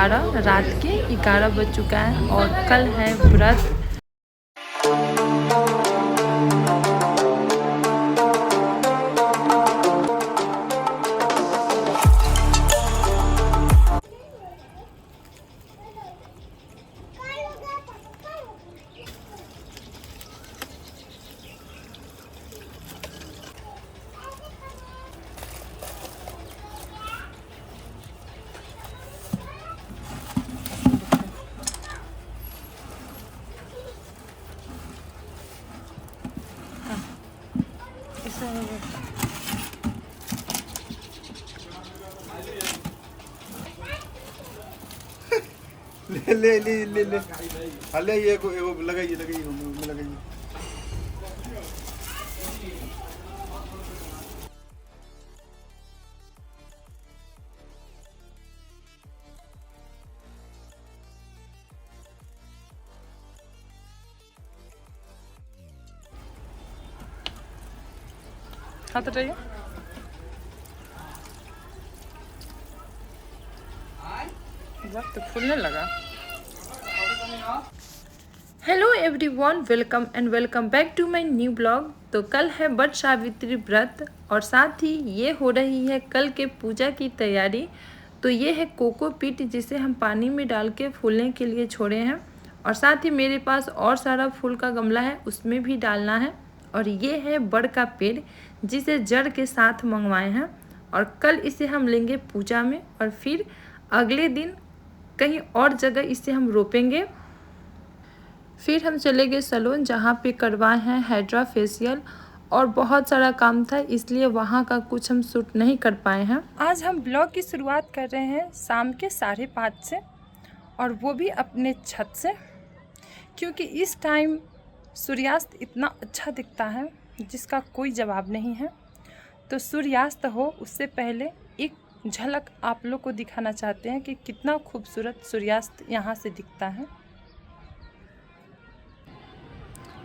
11 रात के 11 बज चुका है और कल है व्रत। ले ले ले ले ले हले ये को लगाइए लगाइए में लगाइए। खाते रहिए। वक्त फूलने लगा। Hello everyone, welcome and welcome back to my new blog. तो कल है वट सावित्री व्रत और साथ ही ये हो रही है कल के पूजा की तैयारी। तो ये है कोकोपीट जिसे हम पानी में डाल के फूलने के लिए छोड़े हैं और साथ ही मेरे पास और सारा फूल का गमला है, उसमें भी डालना है। और ये है बड़ का पेड़ जिसे जड़ के साथ मंगवाए हैं और कल इसे हम लेंगे पूजा में और फिर अगले दिन कहीं और जगह इसे हम रोपेंगे। फिर हम चले गए सैलून जहाँ पे करवाए हैं हाइड्रा फेशियल और बहुत सारा काम था, इसलिए वहाँ का कुछ हम शूट नहीं कर पाए हैं। आज हम ब्लॉग की शुरुआत कर रहे हैं शाम के 5:30 से और वो भी अपने छत से, क्योंकि इस टाइम सूर्यास्त इतना अच्छा दिखता है जिसका कोई जवाब नहीं है। तो सूर्यास्त हो उससे पहले एक झलक आप लोग को दिखाना चाहते हैं कि कितना खूबसूरत सूर्यास्त यहाँ से दिखता है।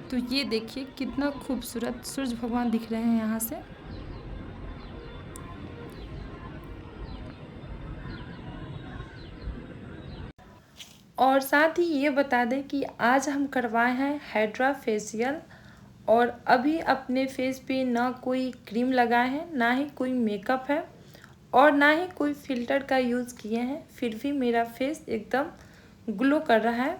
तो ये देखिए कितना खूबसूरत सूरज भगवान दिख रहे हैं यहाँ से। और साथ ही ये बता दें कि आज हम करवाए हैं हाइड्रा फेशियल और अभी अपने फेस पे ना कोई क्रीम लगाए हैं, ना ही कोई मेकअप है और ना ही कोई फिल्टर का यूज़ किए हैं, फिर भी मेरा फेस एकदम ग्लो कर रहा है।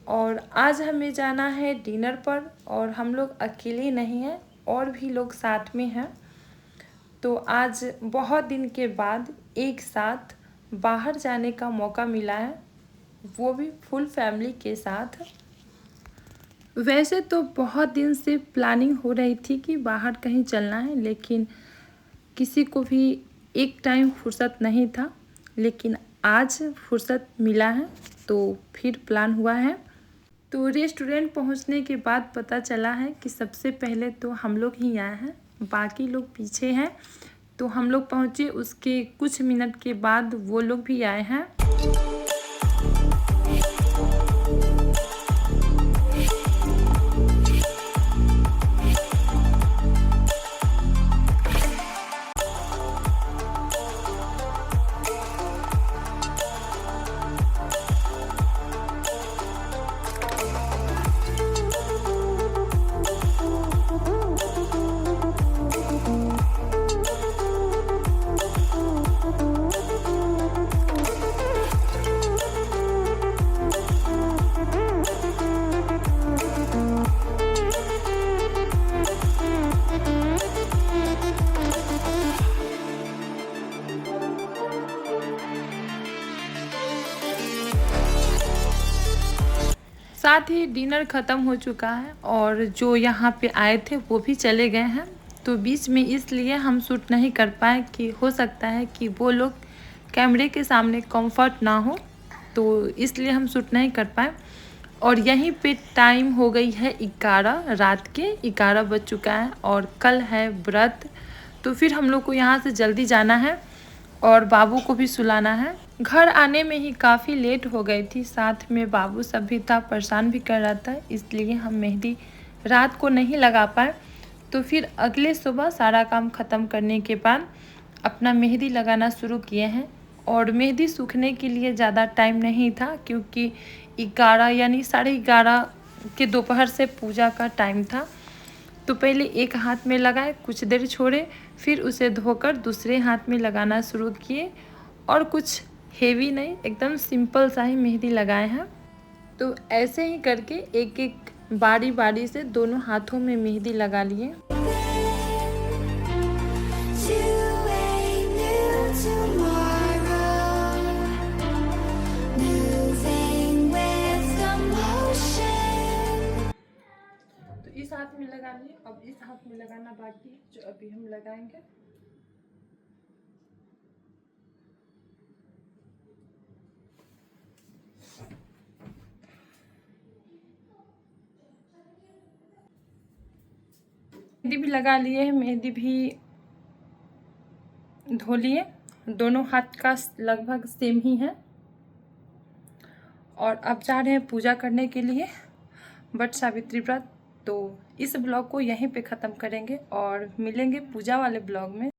और आज हमें जाना है डिनर पर और हम लोग अकेले नहीं हैं, और भी लोग साथ में हैं। तो आज बहुत दिन के बाद एक साथ बाहर जाने का मौका मिला है, वो भी फुल फैमिली के साथ। वैसे तो बहुत दिन से प्लानिंग हो रही थी कि बाहर कहीं चलना है, लेकिन किसी को भी एक टाइम फुर्सत नहीं था, लेकिन आज फुर्सत मिला है तो फिर प्लान हुआ है। तो रेस्टोरेंट पहुंचने के बाद पता चला है कि सबसे पहले तो हम लोग ही आए हैं, बाकी लोग पीछे हैं। तो हम लोग पहुंचे, उसके कुछ मिनट के बाद वो लोग भी आए हैं। साथ ही डिनर ख़त्म हो चुका है और जो यहाँ पे आए थे वो भी चले गए हैं। तो बीच में इसलिए हम शूट नहीं कर पाए कि हो सकता है कि वो लोग कैमरे के सामने कंफर्ट ना हो, तो इसलिए हम शूट नहीं कर पाए। और यहीं पे टाइम हो गई है 11 रात के 11 बज चुका है और कल है व्रत। तो फिर हम लोग को यहाँ से जल्दी जाना है और बाबू को भी सुलाना है। घर आने में ही काफ़ी लेट हो गई थी, साथ में बाबू सब भी था, परेशान भी कर रहा था, इसलिए हम मेहंदी रात को नहीं लगा पाए। तो फिर अगले सुबह सारा काम ख़त्म करने के बाद अपना मेहंदी लगाना शुरू किए हैं और मेहंदी सूखने के लिए ज़्यादा टाइम नहीं था, क्योंकि 11 यानी 11:30 के दोपहर से पूजा का टाइम था। तो पहले एक हाथ में लगाए, कुछ देर छोड़े, फिर उसे धोकर दूसरे हाथ में लगाना शुरू किए। और कुछ हेवी नहीं, एकदम सिंपल सा ही मेहंदी लगाए हैं। तो ऐसे ही करके एक एक बारी बारी से दोनों हाथों में मेहंदी लगा लिए। तो इस हाथ में लगा लिए, अब इस हाथ में लगाना बाकी है, जो अभी हम लगाएंगे। मेहंदी भी लगा लिए हैं, मेहंदी भी धो लिए। दोनों हाथ का लगभग सेम ही है। और अब जा रहे हैं पूजा करने के लिए, वट सावित्री व्रत। तो इस ब्लॉग को यहीं पे ख़त्म करेंगे और मिलेंगे पूजा वाले ब्लॉग में।